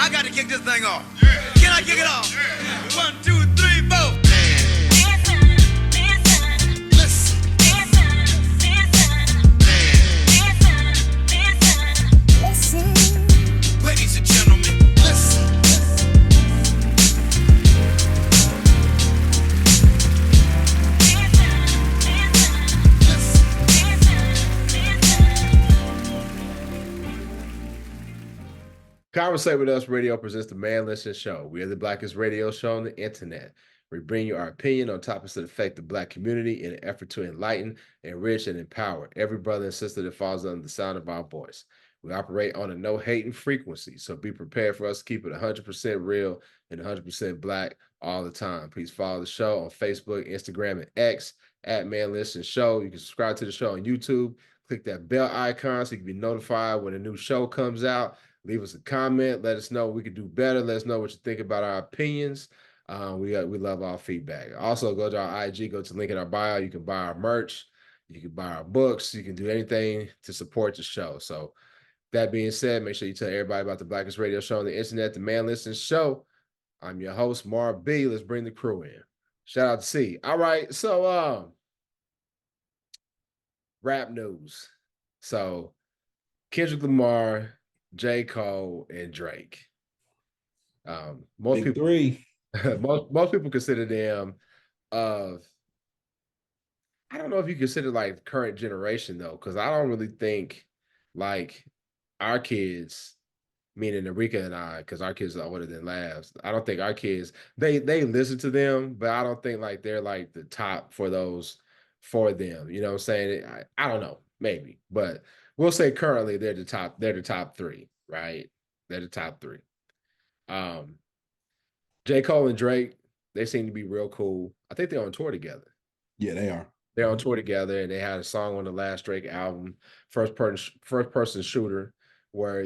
I got to kick this thing off. Can I kick it off? 1, 2, 3, 4. Ladies and gentlemen, listen. Conversate with Us Radio presents the Man Listen Show. We are the blackest radio show on the internet. We bring you our opinion on topics that affect the black community in an effort to enlighten, enrich, and empower every brother and sister that falls under the sound of our voice. We operate on a no-hating frequency, so be prepared for us to keep it 100% real and 100% black all the time. Please follow the show on Facebook, Instagram, and X at Man Listen Show. You can subscribe to the show on YouTube. Click that bell icon so you can be notified when a new show comes out. Leave us a comment. Let us know what we could do better. Let us know what you think about our opinions. We love all feedback. Also, go to our IG, go to the link in our bio. You can buy our merch. You can buy our books. You can do anything to support the show. So that being said, make sure you tell everybody about the blackest radio show on the internet, the Man Listen Show. I'm your host, Marv B. Let's bring the crew in. Shout out to C. All right, so rap news. So Kendrick Lamar, J. Cole, and Drake. Most Big people three. most people consider them I don't know if you consider like current generation though, because I don't really think like our kids, meaning Enrica and I, because our kids are older than Labs. I don't think our kids they listen to them, but I don't think like they're like the top for those for them. You know what I'm saying? I don't know, maybe, but we'll say currently they're the top three, right? They're the top three. J. Cole and Drake, they seem to be real cool. I think they're on tour together. Yeah, they are. They're on tour together, and they had a song on the last Drake album, first person shooter, where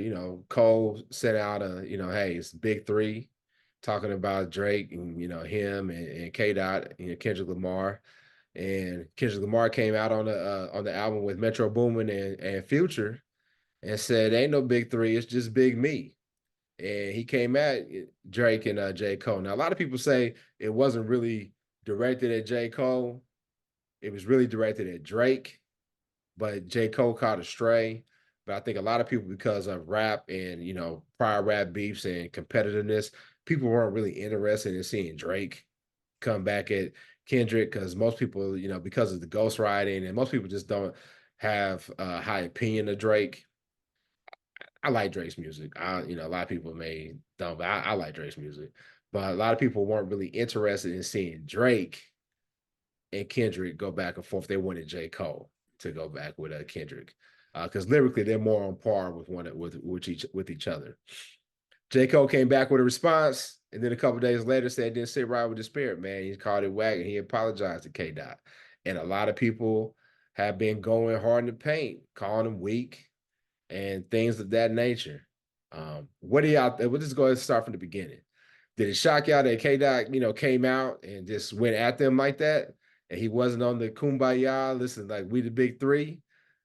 Cole sent out hey, it's big three, talking about Drake and him and K Dot, Kendrick Lamar, and Kendrick Lamar came out on the album with Metro Boomin and Future, and said, "Ain't no big three, it's just Big Me." And he came at Drake and J. Cole. Now, a lot of people say it wasn't really directed at J. Cole. It was really directed at Drake, but J. Cole caught a stray. But I think a lot of people, because of rap and, prior rap beefs and competitiveness, people weren't really interested in seeing Drake come back at Kendrick, because most people, because of the ghostwriting, and most people just don't have a high opinion of Drake. I like Drake's music. A lot of people don't, but I like Drake's music. But a lot of people weren't really interested in seeing Drake and Kendrick go back and forth. They wanted J. Cole to go back with Kendrick, because lyrically they're more on par with each other. J. Cole came back with a response, and then a couple days later said it didn't sit right with the spirit, man. He called it whack, and he apologized to K. Dot. And a lot of people have been going hard in the paint, calling him weak and things of that nature. What do y'all? We'll just go ahead and start from the beginning. Did it shock y'all that K. Dot, came out and just went at them like that, and he wasn't on the kumbaya, listen, like we the big three?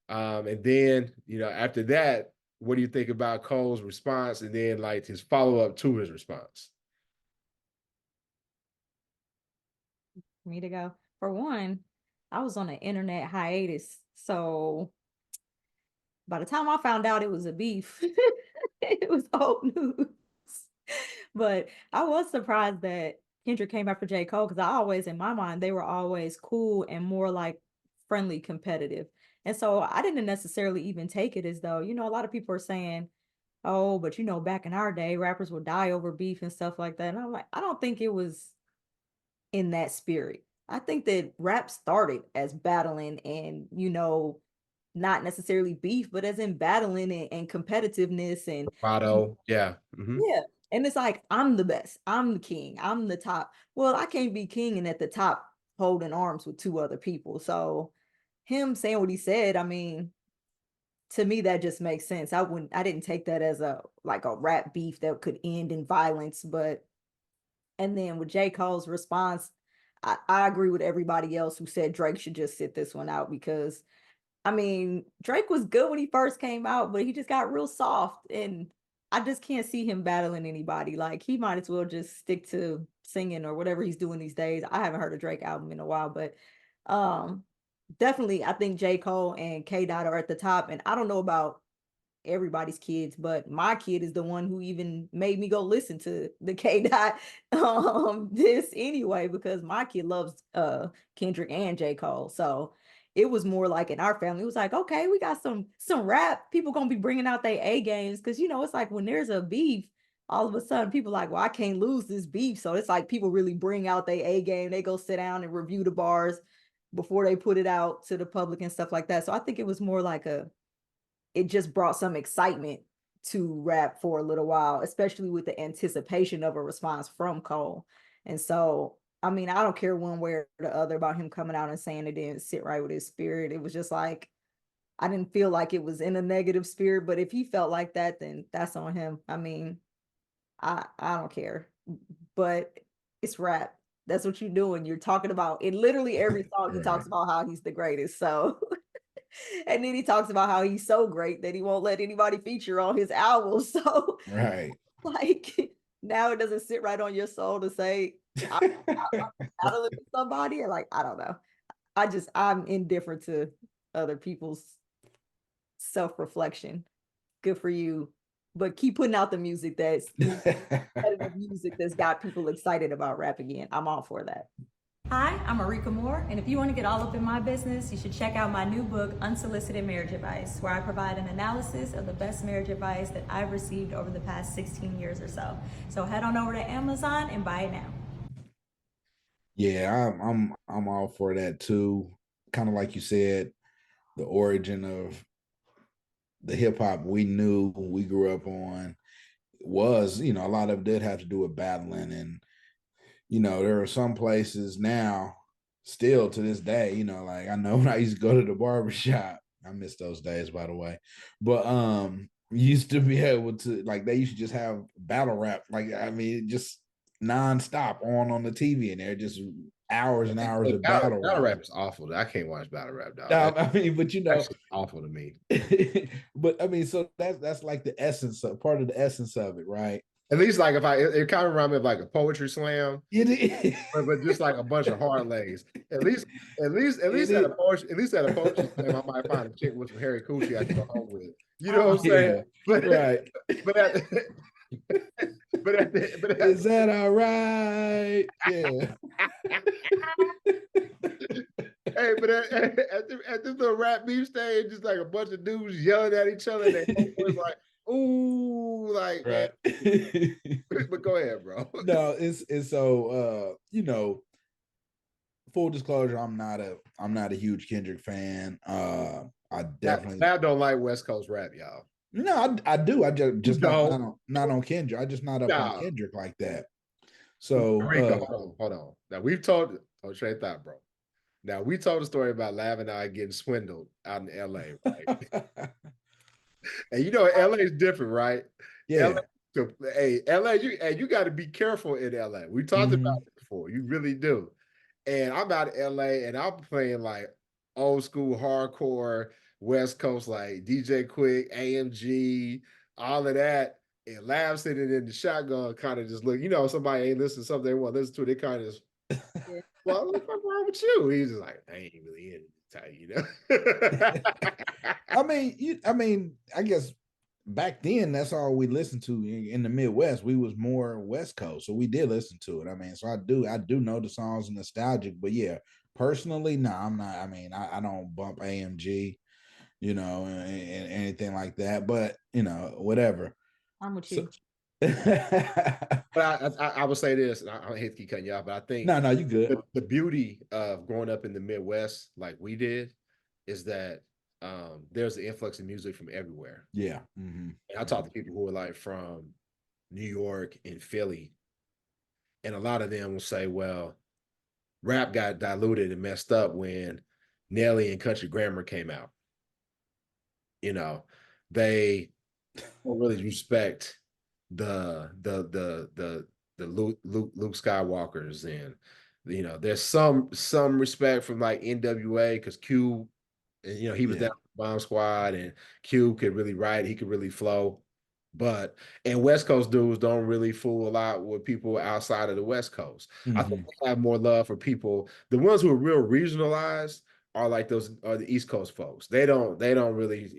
And then, after that, what do you think about Cole's response, and then like his follow-up to his response? For me to go. For one, I was on an internet hiatus, so by the time I found out it was a beef, it was old news. But I was surprised that Kendrick came after J. Cole, because I always, in my mind, they were always cool and more like friendly, competitive. And so I didn't necessarily even take it as though, a lot of people are saying, oh, but back in our day, rappers would die over beef and stuff like that. And I'm like, I don't think it was in that spirit. I think that rap started as battling and, not necessarily beef, but as in battling and competitiveness and Yeah. Mm-hmm. yeah. And it's like, I'm the best. I'm the king. I'm the top. Well, I can't be king and at the top holding arms with two other people. So him saying what he said, I mean, to me, that just makes sense. I didn't take that as a rap beef that could end in violence. And then with J. Cole's response, I agree with everybody else who said Drake should just sit this one out, because I mean, Drake was good when he first came out, but he just got real soft. And I just can't see him battling anybody. Like he might as well just stick to singing or whatever he's doing these days. I haven't heard a Drake album in a while, but um definitely I think J. Cole and K. Dot are at the top. And I don't know about everybody's kids, but my kid is the one who even made me go listen to the K. Dot this anyway, because my kid loves Kendrick and J. Cole. So it was more like in our family, it was like, okay, we got some rap. People gonna be bringing out their A games because it's like when there's a beef, all of a sudden people like, well, I can't lose this beef. So it's like people really bring out their A game. They go sit down and review the bars before they put it out to the public and stuff like that. So I think it was more like it just brought some excitement to rap for a little while, especially with the anticipation of a response from Cole. And so, I mean, I don't care one way or the other about him coming out and saying it didn't sit right with his spirit. It was just like, I didn't feel like it was in a negative spirit, but if he felt like that, then that's on him. I mean, I don't care, but it's rap. That's what you're doing. You're talking about in literally every song. He talks about how he's the greatest. So and then he talks about how he's so great that he won't let anybody feature on his album. So, like, now it doesn't sit right on your soul to say, I'm battling with somebody, or like, I don't know. I'm indifferent to other people's self-reflection. Good for you. But keep putting out the music that's competitive music that's got people excited about rap again. I'm all for that. Hi, I'm Marika Moore, and if you want to get all up in my business, you should check out my new book, Unsolicited Marriage Advice, where I provide an analysis of the best marriage advice that I've received over the past 16 years or so. So head on over to Amazon and buy it now. Yeah, I'm all for that too. Kind of like you said, the origin of the hip hop we knew, we grew up on was, a lot of it did have to do with battling. And, there are some places now still to this day, like I know when I used to go to the barbershop, I miss those days, by the way, but used to be able to, like, they used to just have battle rap, like, I mean, just nonstop on the TV, and they're just hours and hours of battle rap is awful. I can't watch battle rap, dog. I mean, but that's awful to me. But I mean, so that's like the essence of part of the essence of it, right? At least like it kind of reminds me of like a poetry slam. But just like a bunch of hard legs. At least at a poetry slam, I might find a chick with some hairy coochie I can go home with. You know what I'm saying? But, right. But is that all right? Yeah. Hey, but at this little rap beef stage, just like a bunch of dudes yelling at each other, and they was like, ooh, like, right. But go ahead, bro. No, it's so full disclosure, I'm not a huge Kendrick fan. I definitely don't like West Coast rap, y'all. No, I do. I just not on Kendrick. I just not up on Kendrick like that. So hold on. Now we've told straight thought, bro. Now we told a story about Lav and I getting swindled out in LA, right? And LA is different, right? Yeah. LA, you got to be careful in LA. We talked about it before. You really do. And I'm out in LA and I'm playing like old school hardcore West Coast, like DJ Quick, AMG, all of that. And Lav sitting in the shotgun, kind of just look, somebody ain't listening to something they want to listen to. They kind of just, well, what's wrong with you? He's just like, I ain't really in it, I mean, I guess back then that's all we listened to in the Midwest. We was more West Coast, so we did listen to it. I mean, so I do know the songs nostalgic, but yeah, personally, no, I'm not. I mean, I don't bump AMG, and anything like that. But whatever. I'm with you. But I would say this, and I hate to keep cutting you off, but I think no, you good. The beauty of growing up in the Midwest, like we did, is that there's an influx of music from everywhere. Yeah. And I talk to people who are like from New York and Philly, and a lot of them will say, well, rap got diluted and messed up when Nelly and Country Grammar came out. They don't really respect the Luke Skywalkers, and there's some respect from like NWA because Q, he was down with Bomb Squad, and Q could really write, he could really flow, And West Coast dudes don't really fool a lot with people outside of the West Coast. I think Mhm. they have more love for people. The ones who are real regionalized are like those are the East Coast folks. They don't really,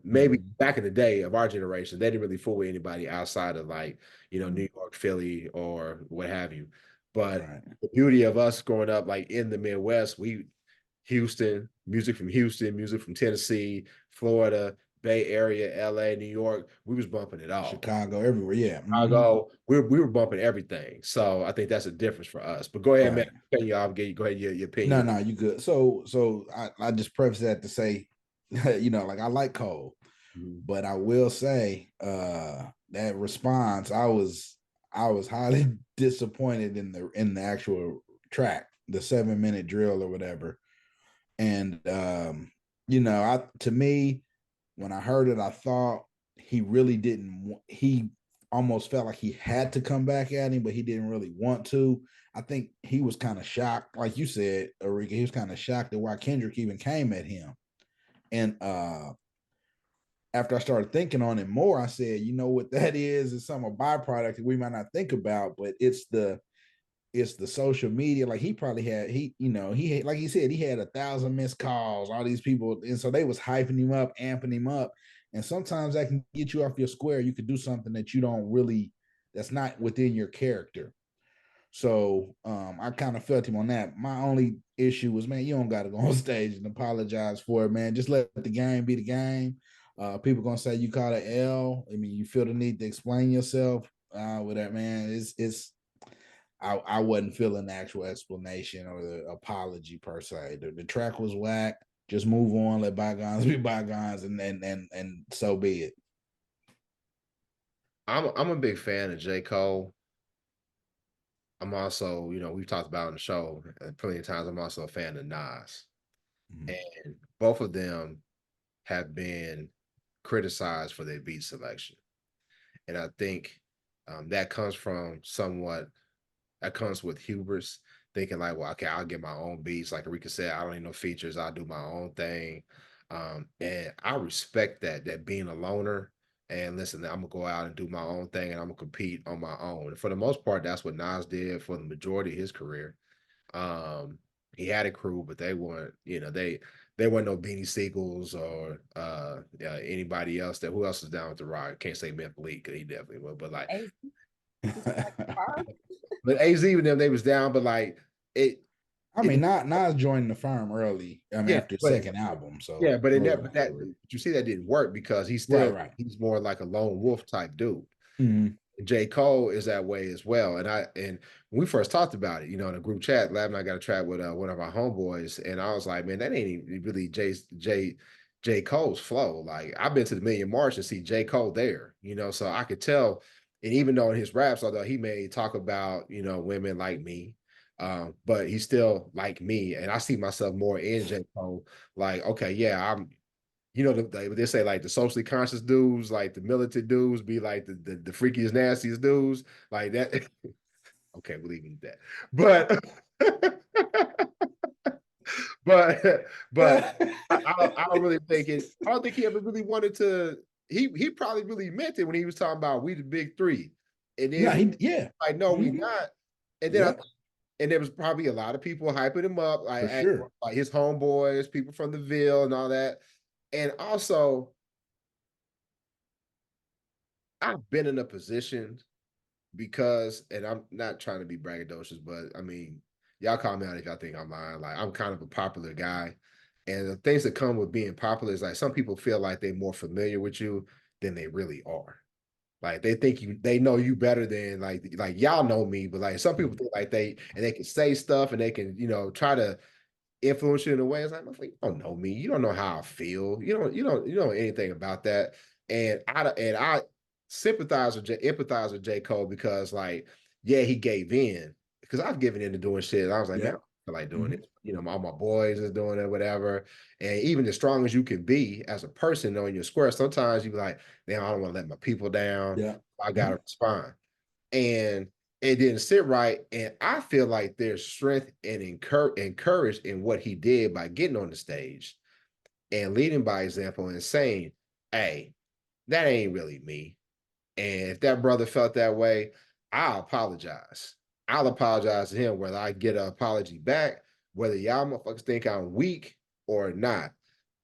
maybe Mhm. back in the day of our generation, they didn't really fool with anybody outside of like, Mm. New York, Philly, or what have you. But Right. the beauty of us growing up like in the Midwest, music from Houston, music from Tennessee, Florida, Bay Area, LA, New York, we was bumping it all. Chicago, everywhere. Yeah. Mhm. Chicago, we were bumping everything. So I think that's a difference for us. But go ahead, man. Right. Cut you off. Go ahead, your No, opinion. no, you good. So I just preface that to say, like I like Cole, Mhm. but I will say that response, I was highly disappointed in the actual track, the 7-minute drill or whatever. And to me, when I heard it, I thought he really didn't. He almost felt like he had to come back at him, but he didn't really want to. I think he was kind of shocked, like you said, Arika. He was kind of shocked at why Kendrick even came at him. And after I started thinking on it more, I said, you know what that is? It's some a byproduct that we might not think about, but it's the social media. Like he probably had he had, like he said, he had 1,000 missed calls, all these people, and so they was hyping him up, amping him up. And sometimes that can get you off your square. You could do something that you don't really, that's not within your character. So I kind of felt him on that. My only issue was, man, you don't got to go on stage and apologize for it, man. Just let the game be the game. People gonna say you caught an L. I mean, you feel the need to explain yourself with that, man. I wasn't feeling the actual explanation or the apology per se. The track was whack. Just move on, let bygones be bygones, and so be it. I'm a big fan of J. Cole. I'm also, we've talked about on the show plenty of times. I'm also a fan of Nas. Mhm. And both of them have been criticized for their beat selection. And I think that comes from that comes with hubris, thinking like, well, okay, I'll get my own beats. Like Rika said, I don't need no features. I'll do my own thing. And I respect that being a loner and listen, I'm gonna go out and do my own thing and I'm gonna compete on my own. And for the most part, that's what Nas did for the majority of his career. He had a crew, but they weren't, they weren't no Beanie Siegels or anybody else. Who else is down with the rock? Can't say Memphis Bleak because he definitely was, but like, AZ, he's like the firm. but AZ with them, they was down, but like it, I it, mean, not Nas joined the firm early. I mean, yeah, after his but second album, so yeah, but in early that, in but his that, career. but you see, that didn't work because Right, right. he's more like a lone wolf type dude. Mhm. J. Cole is that way as well. And when we first talked about it, in a group chat, Lab and I got a chat with one of our homeboys, and I was like, man, that ain't even really J. Cole's flow. Like I've been to the Million March and see J. Cole there, so I could tell. And even though in his raps, although he may talk about, women like me, but he's still like me. And I see myself more in J. Cole. Like, okay, yeah, they say like the socially conscious dudes, like the militant dudes, be like the freakiest, nastiest dudes, like that. Okay, we'll leave it at that. But I don't really think it. I don't think he ever really wanted to. He probably really meant it when he was talking about we the big three, and No, then yeah. like no, we Mhm. not. And then Yep, and there was probably a lot of people hyping him up, for sure. like his homeboys, people from the Ville, and all that. And also, I've been in a position because, and I'm not trying to be braggadocious, but I mean, y'all call me out if y'all think I'm lying. Like, I'm kind of a popular guy. And the things that come with being popular is like some people feel like they're more familiar with you than they really are. Like they think they know you better than like y'all know me, but like some people Mhm. think like they can say stuff and they can, try to influence you in a way. It's like, you don't know me. You don't know how I feel. You don't know anything about that. And I empathize with J. Cole because like, yeah, he gave in because I've given in to doing shit. I was like, man, I Yep. don't feel like doing Mhm. it. All my boys is doing it, whatever. And even as strong as you can be as a person on your square, sometimes you be like, man, I don't want to let my people down. Yeah. I gotta Mhm. respond. And it didn't sit right. And I feel like there's strength and courage in what he did by getting on the stage and leading by example and saying, hey, that ain't really me. And if that brother felt that way, I'll apologize. I'll apologize to him, whether I get an apology back, whether y'all motherfuckers think I'm weak or not.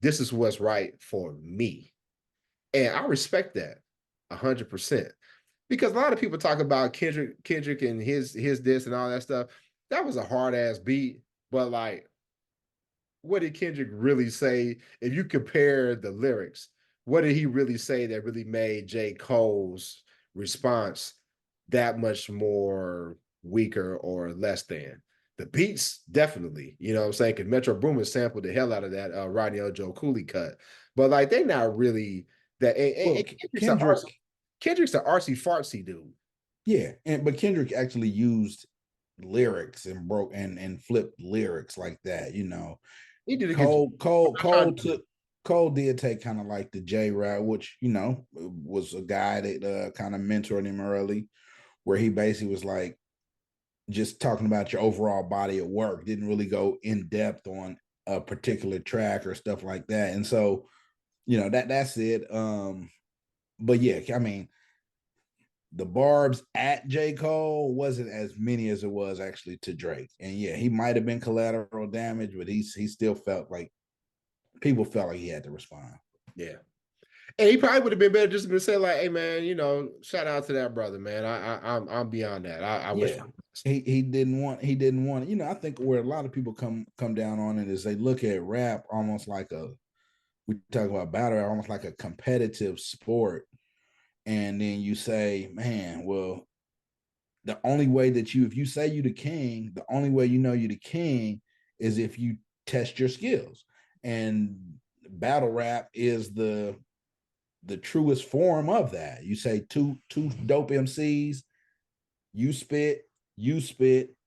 This is what's right for me. And I respect that 100%. Because a lot of people talk about Kendrick and his this and all that stuff. That was a hard ass beat, but like, what did Kendrick really say? If you compare the lyrics, what did he really say that really made J. Cole's response that much more weaker or less than? The beats, definitely. You know what I'm saying? Because Metro Boomin sampled the hell out of that Rodney O. Joe Cooley cut. But like, they not really that. Well, And Kendrick's an artsy fartsy dude. yeah, but Kendrick actually used lyrics and broke and flipped lyrics like that. You know, He did a good job. Cole did take kind of like the J route, which, you know, was a guy that kind of mentored him early, where he basically was like just talking about your overall body of work, didn't really go in depth on a particular track or stuff like that. And so, you know, that's it. But yeah, I mean, the barbs at J. Cole wasn't as many as it was actually to Drake. And yeah, he might have been collateral damage, but he still felt like people felt like he had to respond. Yeah. And he probably would have been better just to say, like, hey man, you know, shout out to that brother, man. I'm beyond that. I wish he didn't want, you know, I think where a lot of people come down on it is they look at rap almost like we talk about battle, almost like a competitive sport. And then you say, man, well, the only way that if you say you the king, the only way you know you the king is if you test your skills. And battle rap is the truest form of that. You say two dope MCs, you spit,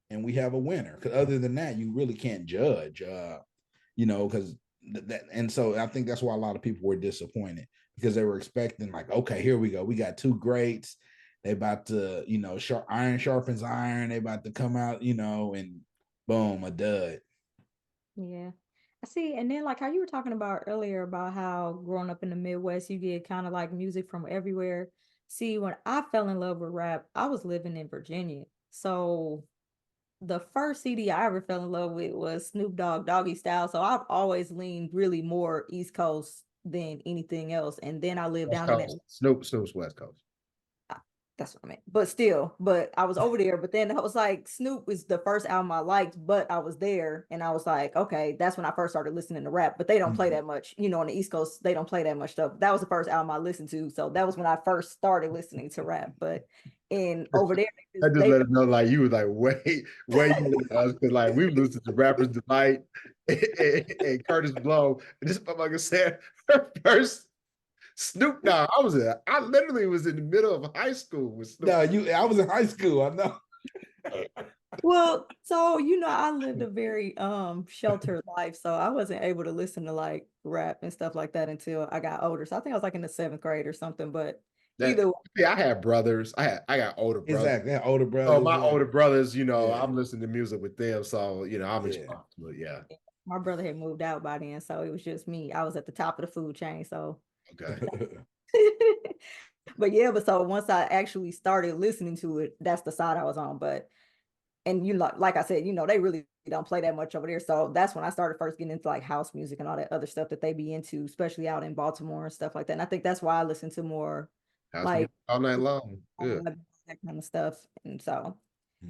and we have a winner. Because other than that, you really can't judge. You know, because that, and so I think that's why a lot of people were disappointed, because they were expecting like, okay, here we go, we got two greats. They about to, you know, iron sharpens iron. They about to come out, you know, and boom, a dud. Yeah. I see. And then like how you were talking about earlier about how growing up in the Midwest, you get kind of like music from everywhere. See, when I fell in love with rap, I was living in Virginia. So the first CD I ever fell in love with was Snoop Dogg Doggy Style. So I've always leaned really more East Coast than anything else. And then I lived West down in Coast. Snoop's West Coast. That's what I meant. But still, but I was over there. But then I was like, Snoop was the first album I liked, but I was there and I was like, okay, that's when I first started listening to rap. But they don't play that much, you know, on the East Coast, they don't play that much stuff. That was the first album I listened to. So that was when I first started listening to rap. But and over there, I just let them know, like, you was like way you us, because like we listened to Rappers Delight and Curtis Blow. And this motherfucker said her first Snoop Dogg. I literally was in the middle of high school with Snoop. No, I was in high school. I know. Well, so you know, I lived a very sheltered life, so I wasn't able to listen to like rap and stuff like that until I got older. So I think I was like in the 7th grade or something. But either way, yeah, I had brothers. I got older brothers. Exactly, older brothers. So my older brothers, you know, I'm listening to music with them, so you know, I'm exposed to it. Yeah. My brother had moved out by then, so it was just me. I was at the top of the food chain, so okay. but so once I actually started listening to it, that's the side I was on. But and you know, like I said, you know, they really don't play that much over there. So that's when I started first getting into like house music and all that other stuff that they be into, especially out in Baltimore and stuff like that. And I think that's why I listen to more house like all night long. Good. That kind of stuff. And so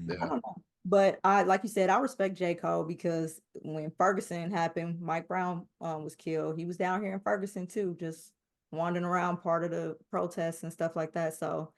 Yeah. I don't know. But I, like you said, I respect J. Cole because when Ferguson happened, Mike Brown was killed. He was down here in Ferguson too, just wandering around part of the protests and stuff like that. So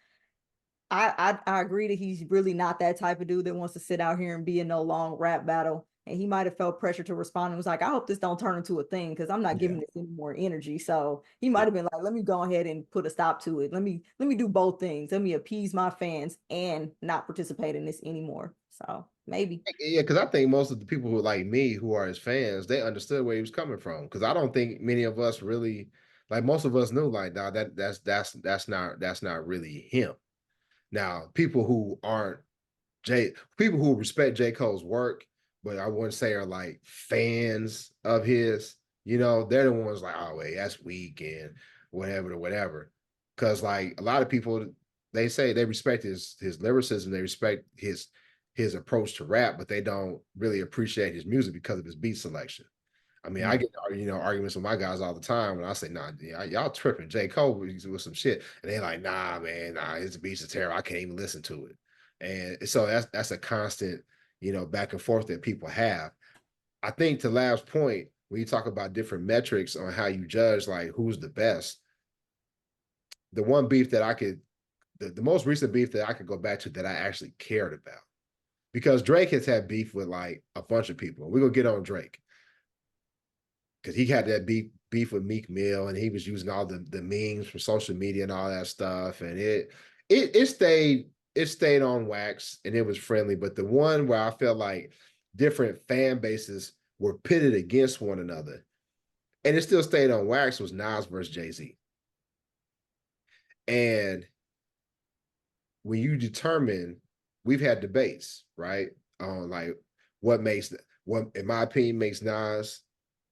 I agree that he's really not that type of dude that wants to sit out here and be in no long rap battle. And he might have felt pressure to respond and was like, I hope this don't turn into a thing because I'm not giving this any more energy. So he might have been like, let me go ahead and put a stop to it. Let me do both things. Let me appease my fans and not participate in this anymore. So maybe. Yeah, because I think most of the people who like me who are his fans, they understood where he was coming from. Because I don't think many of us really, like most of us knew, like, nah, that's not really him. Now, people who aren't people who respect J. Cole's work, but I wouldn't say are like fans of his, you know, they're the ones like, oh wait, that's weak and whatever to whatever. Because like a lot of people they say they respect his lyricism, they respect his approach to rap, but they don't really appreciate his music because of his beat selection. I mean, I get arguments with my guys all the time when I say, "Nah, y'all tripping." J. Cole with some shit, and they're like, "Nah, man, nah, his beats are terrible. I can't even listen to it." And so that's a constant, back and forth that people have. I think to Lab's point, when you talk about different metrics on how you judge, like who's the best, the one beef that I could, the most recent beef that I could go back to that I actually cared about, because Drake has had beef with like a bunch of people. We're gonna get on Drake because he had that beef with Meek Mill, and he was using all the memes from social media and all that stuff, and it stayed on wax and it was friendly. But the one where I felt like different fan bases were pitted against one another, and it still stayed on wax, was Nas versus Jay-Z. And when you determine, we've had debates, right, on like what in my opinion makes Nas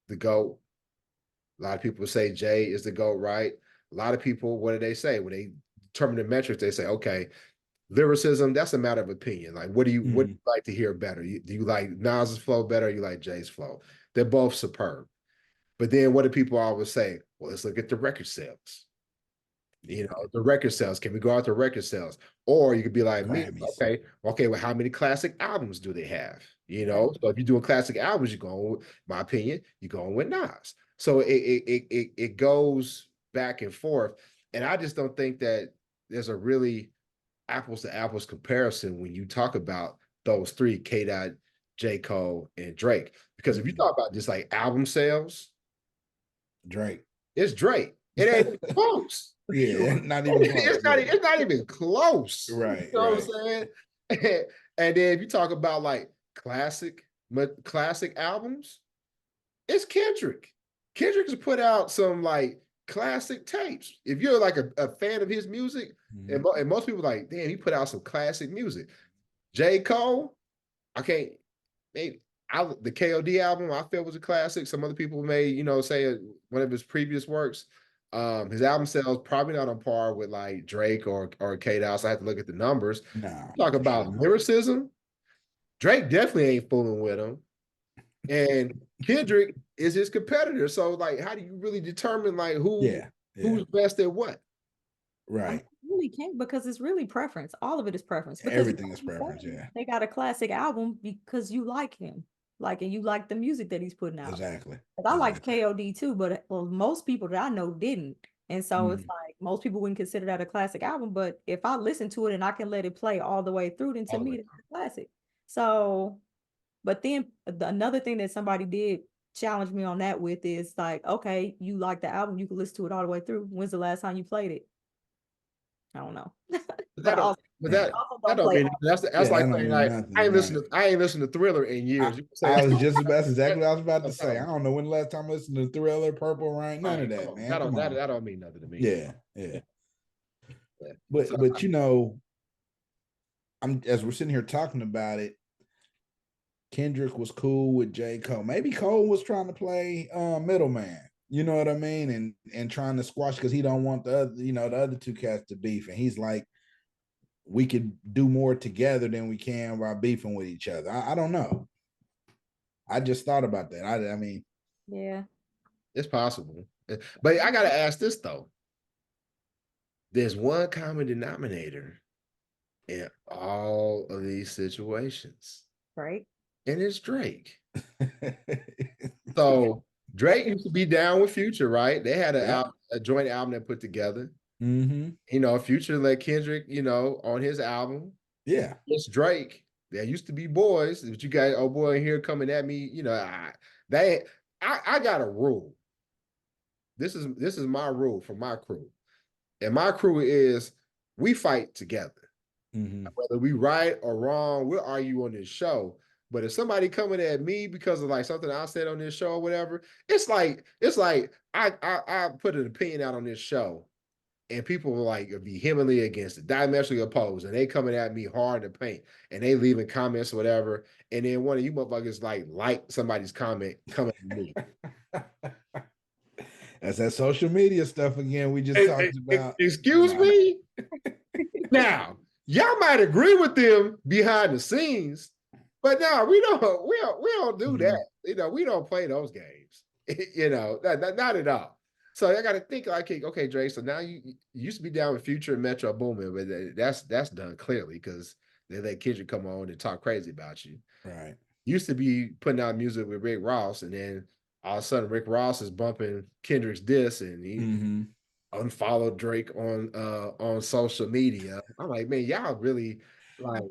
the GOAT. A lot of people say Jay is the GOAT, right? A lot of people, what do they say when they determine the metrics? They say, okay, lyricism, that's a matter of opinion. Like, what do you like to hear better? Do you like Nas's flow better, or you like Jay's flow? They're both superb. But then what do people always say? Well, let's look at the record sales. The record sales. Can we go out to record sales? Or you could be like me, okay, well, how many classic albums do they have? So if you're doing classic albums, you're going, my opinion, you're going with Nas. So it goes back and forth. And I just don't think that there's a really apples to apples comparison when you talk about those three, K. Dot, J. Cole, and Drake. Because if you talk about just like album sales, Drake. It's Drake. It ain't close. Yeah, not even close. It's not even close. Right. You know what I'm saying? And then if you talk about like classic albums, it's Kendrick. Kendrick has put out some like classic tapes. If you're like a fan of his music, and most people are like, damn, he put out some classic music. J. Cole, the KOD album I feel was a classic. Some other people may, say one of his previous works. His album sales probably not on par with like Drake or K. Dot. So I have to look at the numbers. Talk about lyricism. Drake definitely ain't fooling with him, and Kendrick is his competitor. So like, how do you really determine like who's best at what? Right. I really can't, because it's really preference. All of it is preference. Because everything is preference. Yeah. They got a classic album because you like him. And you like the music that he's putting out. Exactly. I like KOD too, but most people that I know didn't. And so it's like most people wouldn't consider that a classic album. But if I listen to it and I can let it play all the way through, then to me, it's a classic. So, but then another thing that somebody did challenge me on that with is like, okay, you like the album, you can listen to it all the way through. When's the last time you played it? I don't know. That's like saying like, I ain't listened to Thriller in years. I was just about exactly what I was about to say. I don't know when the last time I listened to Thriller, Purple Rain, none of that, man. That don't mean nothing to me. Yeah. But as we're sitting here talking about it, Kendrick was cool with J. Cole. Maybe Cole was trying to play middleman. You know what I mean? And trying to squash, because he don't want the other two cats to beef. And he's like, we could do more together than we can by beefing with each other. I don't know. I just thought about that. I mean, yeah, it's possible. But I gotta ask this though. There's one common denominator in all of these situations. Right. And it's Drake. So Drake used to be down with Future, right? They had a joint album they put together. Future let Kendrick, on his album. Yeah. It's Drake. There used to be boys, but you got old boy in here coming at me. I got a rule. This is my rule for my crew. And my crew is we fight together. Whether we right or wrong, we'll argue on this show. But if somebody coming at me because of like something I said on this show or whatever, it's like I put an opinion out on this show, and people will like vehemently against it, diametrically opposed, and they coming at me hard to paint, and they leaving comments or whatever, and then one of you motherfuckers like somebody's comment coming at me. That's that social media stuff again we just talked about. Excuse me? Now, y'all might agree with them behind the scenes, but no, we don't do that. You know, we don't play those games. You know, not at all. So I got to think like, okay, Drake. So now you used to be down with Future and Metro Boomin, but that's done clearly because they let Kendrick come on and talk crazy about you. Right. Used to be putting out music with Rick Ross, and then all of a sudden Rick Ross is bumping Kendrick's diss, and he unfollowed Drake on social media. I'm like, man, y'all really like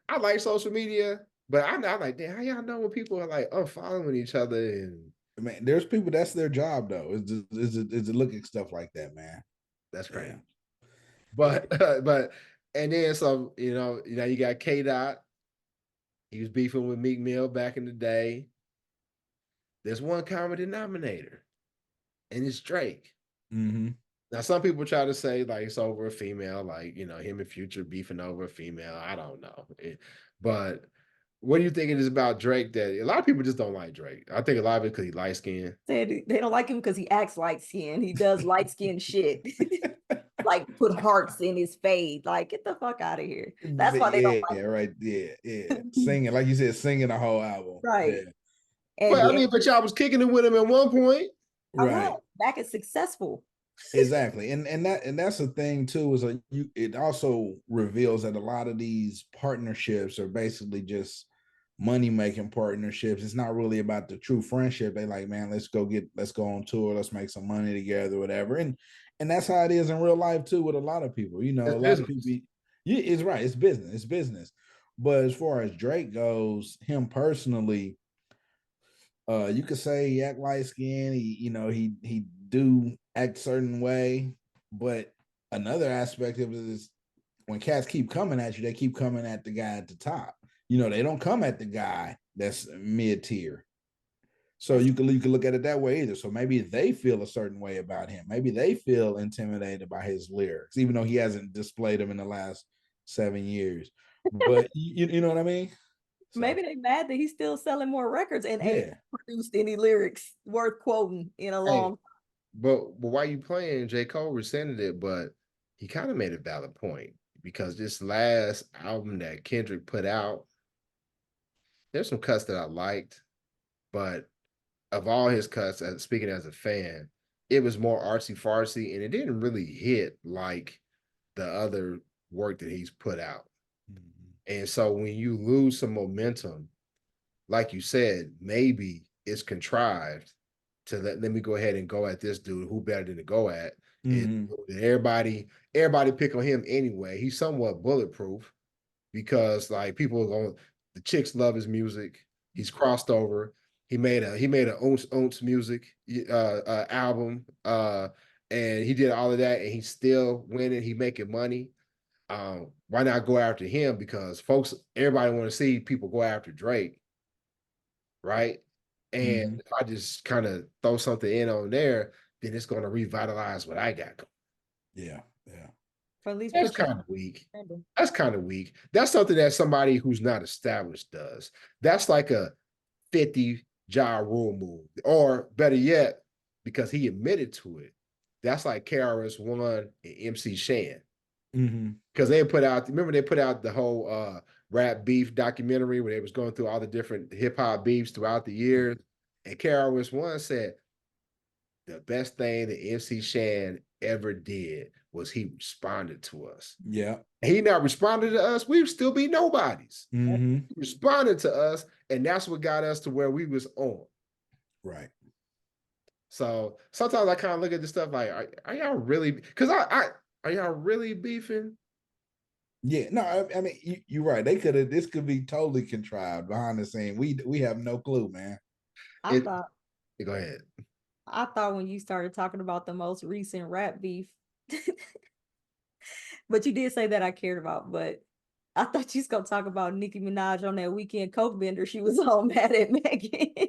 I like social media, but I'm not like, damn, how y'all know when people are like unfollowing each other and Man, there's people that's their job though. Is to look at stuff like that, man. that's crazy. Yeah. But and then so you got K Dot. He was beefing with Meek Mill back in the day. There's one common denominator, and it's Drake. Now, some people try to say like it's over a female, like him and Future beefing over a female. I don't know, but what do you think it is about Drake that a lot of people just don't like Drake? I think a lot of it because he light skinned. They don't like him because he acts light skinned. He does light skinned shit. Like put hearts in his fade. Like, get the fuck out of here. That's why they don't like him. Right. Yeah. Singing, like you said, singing the whole album. Right. Yeah. And But y'all was kicking it with him at one point. Right. Back is successful. Exactly. And that's the thing too, is it also reveals that a lot of these partnerships are basically just money-making partnerships. It's not really about the true friendship. They like, man, let's go on tour, let's make some money together, whatever. And that's how it is in real life too with a lot of people. A lot of people, it's right, it's business. But as far as Drake goes, him personally, you could say he act light skin, he do act a certain way, but another aspect of it is when cats keep coming at you, they keep coming at the guy at the top. They don't come at the guy that's mid-tier. So you can look at it that way either. So maybe they feel a certain way about him. Maybe they feel intimidated by his lyrics, even though he hasn't displayed them in the last 7 years. But you know what I mean? So, maybe they're mad that he's still selling more records and ain't produced any lyrics worth quoting in a long time. But why you playing? J. Cole rescinded it, but he kind of made a valid point because this last album that Kendrick put out, there's some cuts that I liked, but of all his cuts, speaking as a fan, it was more artsy fartsy, and it didn't really hit like the other work that he's put out. And so when you lose some momentum, like you said, maybe it's contrived to let me go ahead and go at this dude. Who better than to go at? Everybody pick on him anyway. He's somewhat bulletproof because like people are going, the chicks love his music. He's crossed over. He made a Ounce music album, and he did all of that, and he's still winning. He making money. Why not go after him? Because everybody want to see people go after Drake, right? And if I just kind of throw something in on there, then it's going to revitalize what I got going. Yeah. Or at least that's kind of weak. That's kind of weak. That's something that somebody who's not established does. That's like a 50 Ja Rule move, or better yet, because he admitted to it. That's like KRS-One and MC Shan. Because they put out the whole rap beef documentary where they was going through all the different hip-hop beefs throughout the years, and KRS-One said the best thing that MC Shan ever did was he responded to us. Yeah. And he not responded to us, we'd still be nobodies. He responded to us, and that's what got us to where we was on. Right. So sometimes I kind of look at this stuff like, are y'all really, because are y'all really beefing? Yeah, no, I mean you're right. This could be totally contrived behind the scene. We have no clue, man. Go ahead. I thought when you started talking about the most recent rap beef, but you did say that I cared about, but I thought you was gonna talk about Nicki Minaj on that weekend coke bender. She was all mad at Megan.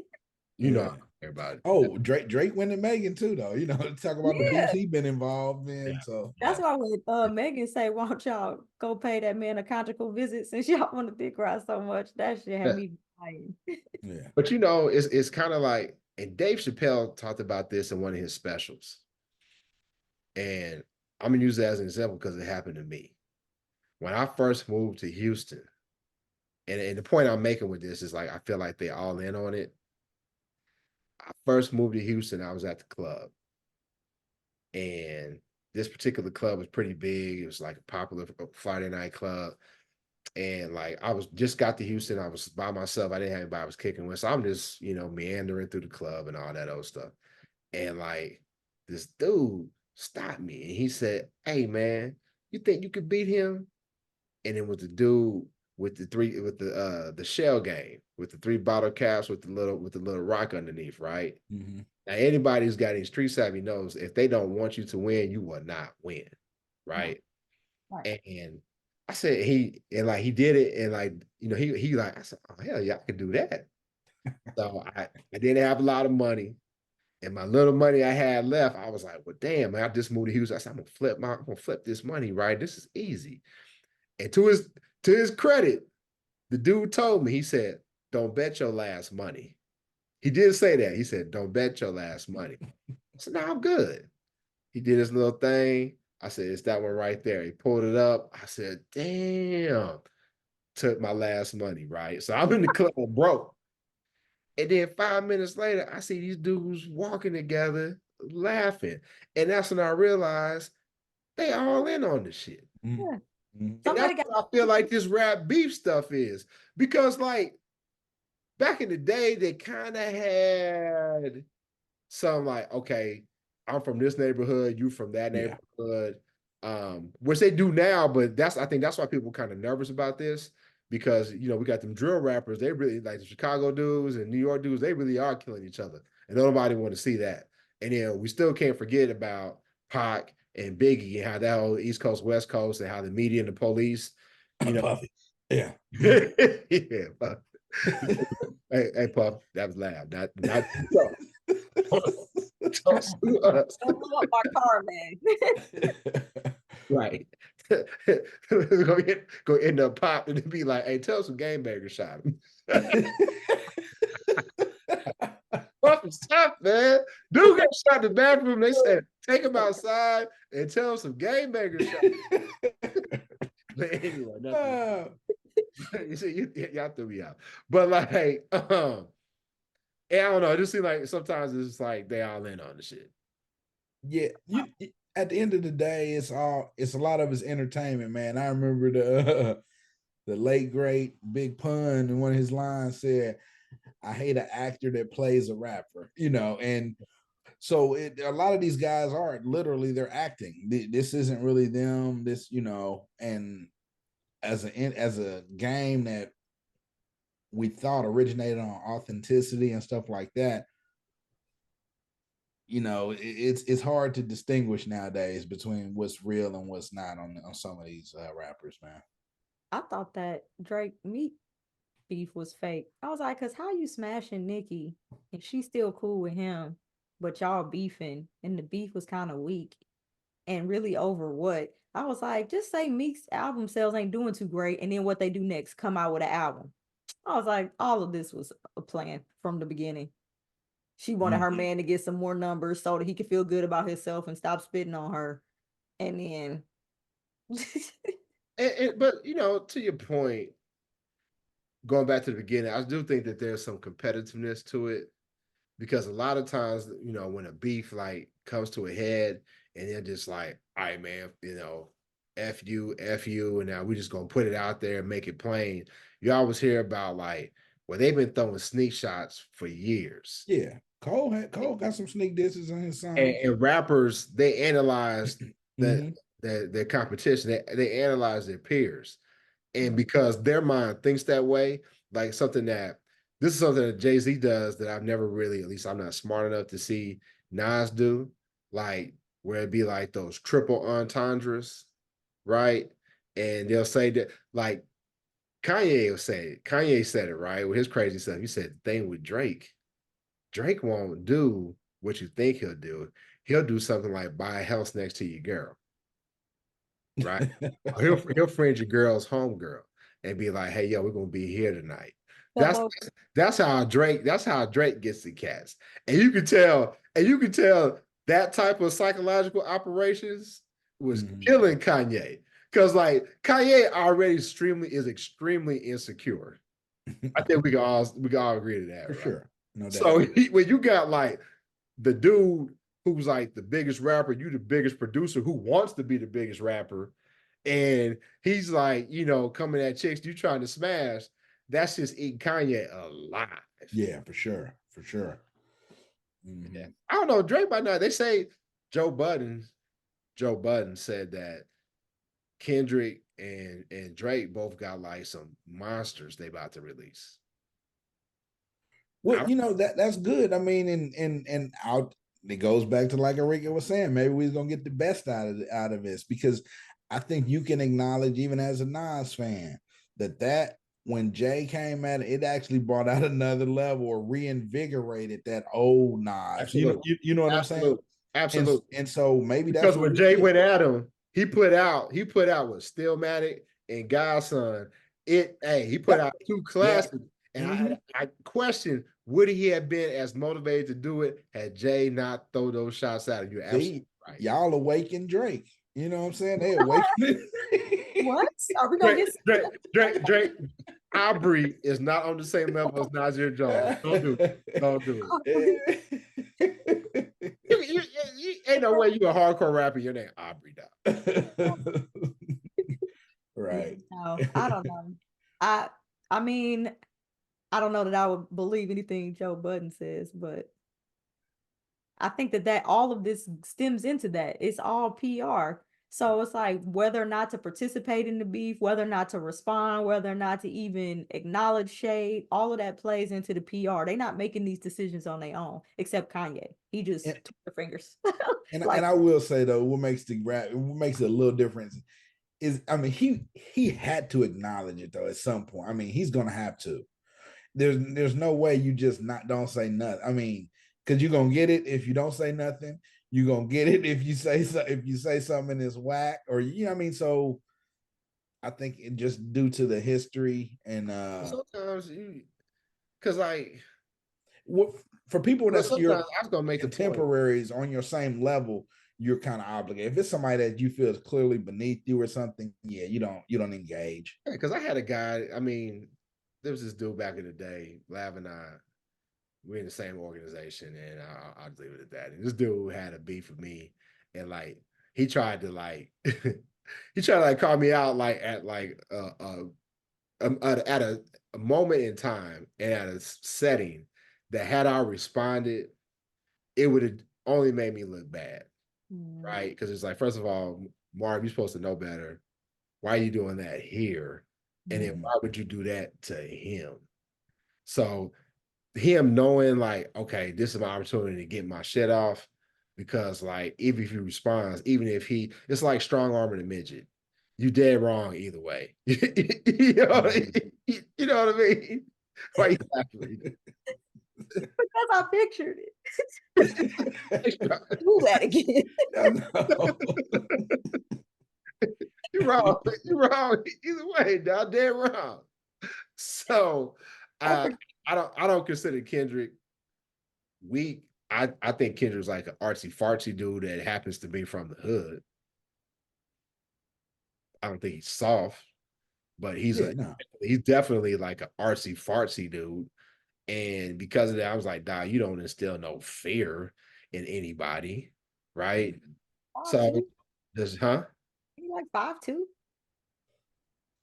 Everybody. Oh, Drake went at Megan too, though. Talk about the beefs he been involved in. So that's why when Megan say, "Why don't y'all go pay that man a conjugal visit since y'all want to dick ride so much?" That shit had me dying. Yeah. But it's kind of like, and Dave Chappelle talked about this in one of his specials. And I'm gonna use that as an example because it happened to me. When I first moved to Houston, and the point I'm making with this is like I feel like they all in on it. I first moved to Houston, I was at the club. And this particular club was pretty big. It was like a popular Friday night club. And like I was just got to Houston. I was by myself. I didn't have anybody I was kicking with. So I'm just, meandering through the club and all that old stuff. And like this dude stopped me and he said, "Hey man, you think you could beat him?" And it was the dude with the shell game with the 3 bottle caps with the little rock underneath, right? Mm-hmm. Now, anybody who's got any street savvy knows if they don't want you to win, you will not win, right? Right. And I said he did it, and he like I said, oh hell yeah, I could do that. So I didn't have a lot of money, and my little money I had left, I was like, well, damn, man, I just moved to Houston. I said, I'm gonna flip this money, right? This is easy. And to his credit, the dude told me, he said, don't bet your last money. He did say that. He said, don't bet your last money. I said, no, I'm good. He did his little thing. I said, it's that one right there. He pulled it up. I said, damn. Took my last money, right? So I'm in the club broke. And then 5 minutes later, I see these dudes walking together, laughing. And that's when I realized they all in on this shit. Mm-hmm. Yeah. And Somebody that's got what I feel like this rap beef stuff is. Because like back in the day, they kind of had some like, okay, I'm from this neighborhood, you from that Yeah. neighborhood, which they do now, but I think that's why people are kind of nervous about this because we got them drill rappers, they really like the Chicago dudes and New York dudes, they really are killing each other, and nobody want to see that. And then we still can't forget about Pac and Biggie and how that whole East Coast, West Coast, and how the media and the police, Puffy. Yeah. yeah, Puff. Hey, Puff, that was loud. Not don't blow up my car, man. right. go end up popping and be like, hey, tell some game bangers shot him. Puff is tough, man. Dude got shot in the bathroom. They said, take him outside and tell him some game bangers shot him. But anyway, nothing. You see, y'all threw me out. But like, I don't know. It just seems like sometimes it's just like they all in on the shit. Yeah, at the end of the day, it's a lot of it's entertainment, man. I remember the late great Big Pun, and one of his lines said, "I hate an actor that plays a rapper," and so a lot of these guys are literally they're acting. This isn't really them. And as a game that we thought originated on authenticity and stuff like that, it's hard to distinguish nowadays between what's real and what's not on some of these rappers, man. I thought that Drake Meek beef was fake. I was like, cause how you smashing Nicki and she's still cool with him, but y'all beefing and the beef was kind of weak and really over what? I was like, just say Meek's album sales ain't doing too great, and then what they do next, come out with an album. I was like, all of this was a plan from the beginning. She wanted her man to get some more numbers so that he could feel good about himself and stop spitting on her. And then But to your point, going back to the beginning, I do think that there's some competitiveness to it because a lot of times, when a beef like comes to a head and they're just like, all right, man, F you, and now we just gonna put it out there and make it plain. You always hear about like, well, they've been throwing sneak shots for years. Yeah. Cole got some sneak disses on his song. And rappers, they analyze their competition, they analyze their peers. And because their mind thinks that way, like this is something that Jay-Z does that I've never really, at least I'm not smart enough to see Nas do, like where it'd be like those triple entendres, right? And they'll say that, like Kanye said it, right? With his crazy stuff. He said the thing with Drake won't do what you think he'll do. He'll do something like buy a house next to your girl. Right? he'll friend your girl's homegirl and be like, hey, yo, we're gonna be here tonight. That's how Drake gets the cats. And you can tell that type of psychological operations was killing Kanye. Because like Kanye already is extremely insecure. I think we can all agree to that, For right? sure. No doubt. So when you got like the dude who's like the biggest rapper, you the biggest producer who wants to be the biggest rapper, and he's like, coming at chicks you trying to smash, that's just eating Kanye alive. Yeah, for sure. For sure. Yeah. I don't know, Drake by now, they say Joe Budden said that Kendrick and Drake both got like some monsters they about to release. Well, that's good. I mean, and out it goes back to like Enrique was saying, maybe we're gonna get the best out of this, because I think you can acknowledge, even as a Nas fan, that when Jay came at it, it actually brought out another level or reinvigorated that old Nas. Absolutely. You know what I'm saying? Absolutely. And so maybe because that's when Jay went at him, he put out with Stillmatic and Godson. He put out two classics. And I question, would he have been as motivated to do it had Jay not throw those shots out? You're absolutely right. Y'all awaken Drake. You know what I'm saying? They awaken. What? Are we gonna get Drake Aubrey is not on the same level as Nasir Jones. Don't do it. You ain't no way you a hardcore rapper. Your name Aubrey, dog. Right. No, I don't know. I mean, I don't know that I would believe anything Joe Budden says, but I think that all of this stems into that. It's all PR. So it's like whether or not to participate in the beef, whether or not to respond, whether or not to even acknowledge shade, all of that plays into the PR. They're not making these decisions on their own, except Kanye. He just took the fingers. And I will say though, what makes it a little difference is, I mean, he had to acknowledge it though at some point. I mean, he's gonna have to. There's no way you just don't say nothing. I mean, because you're gonna get it if you don't say nothing. You're gonna get it if you say something that's whack, or I mean. So I think it just due to the history and sometimes because like for people that's your I was gonna make contemporaries on your same level, you're kind of obligated. If it's somebody that you feel is clearly beneath you or something, yeah, you don't engage. Because I had a guy. I mean, there was this dude back in the day, Lav and I. We're in the same organization, and I'll just leave it at that. And this dude had a beef with me, and like he tried to call me out at a moment in time and at a setting that had I responded, it would have only made me look bad, right? Because it's like, first of all, Marv, you're supposed to know better. Why are you doing that here? And then why would you do that to him? So him knowing like, okay, this is my opportunity to get my shit off, because like even if he responds, even if it's like strong arming a midget, you dead wrong either way. You know what I mean? Why you laughing? Because I pictured it. Do that again. You're wrong. Either way, dog, dead wrong. So I don't consider Kendrick weak. I think Kendrick's like an artsy fartsy dude that happens to be from the hood. I don't think he's soft, but he's definitely like an artsy fartsy dude. And because of that, I was like, "Nah, you don't instill no fear in anybody, right?" So, He like 5'2"?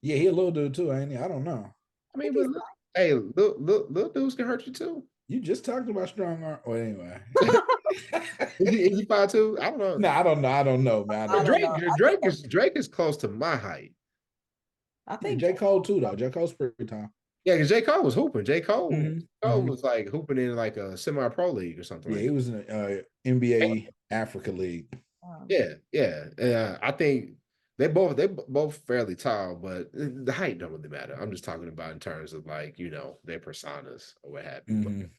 Yeah, he a little dude too, ain't he? I don't know. I mean, but hey, little dudes can hurt you too. You just talked about strong arm. Well, anyway. Is he 5'2"? I don't know. No, I don't know, man. Drake is close to my height. I think J. Cole too, though. J. Cole's pretty tall. Yeah, because J. Cole was hooping. J. Cole was like hooping in like a semi-pro league or something. Yeah, he was in the NBA Africa League. Yeah. I think they both fairly tall, but the height don't really matter. I'm just talking about in terms of like, their personas or what have you.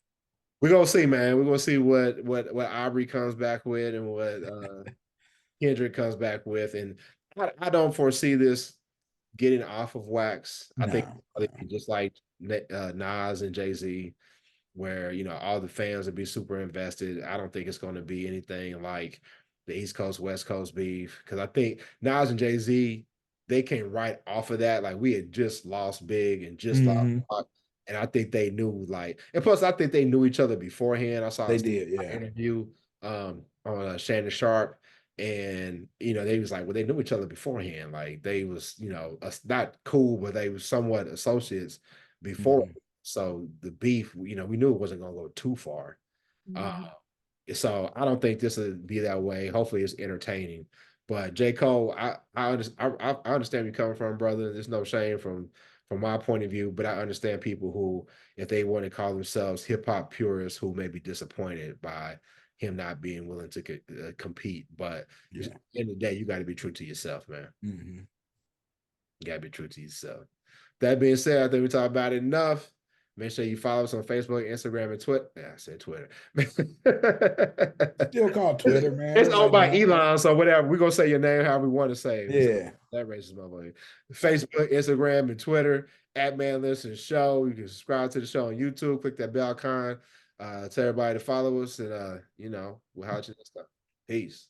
We're gonna see, man. We're gonna see what Aubrey comes back with and what Kendrick comes back with. And I don't foresee this getting off of wax. I think just like Nas and Jay-Z, where all the fans will be super invested. I don't think it's going to be anything like the East Coast, West Coast beef. Because I think Nas and Jay-Z, they came right off of that. Like we had just lost Big and just lost Mhm. Pac, and I think they knew like, and plus I think they knew each other beforehand. I saw They an did, yeah. interview on Shannon Sharp, and they was like, well, they knew each other beforehand. Like they was, not cool, but they was somewhat associates before. Mhm. So the beef, we knew it wasn't gonna go too far. Mhm. So I don't think this would be that way. Hopefully, it's entertaining. But J. Cole, I understand where you're coming from, brother. There's no shame from my point of view, but I understand people who, if they want to call themselves hip hop purists, who may be disappointed by him not being willing to compete. But Yeah. at the end of the day, you got to be true to yourself, man. Mhm. You got to be true to yourself. That being said, I think we talked about it enough. Make sure you follow us on Facebook, Instagram, and Twitter. Yeah, I said Twitter. Still called Twitter, man. It's owned Everybody by know. Elon, so whatever. We're gonna say your name however we want to say it. So Yeah. that raises my money. Facebook, Instagram, and Twitter at Man Listen Show. You can subscribe to the show on YouTube. Click that bell icon. Tell everybody to follow us, and we'll holler at you next time. Peace.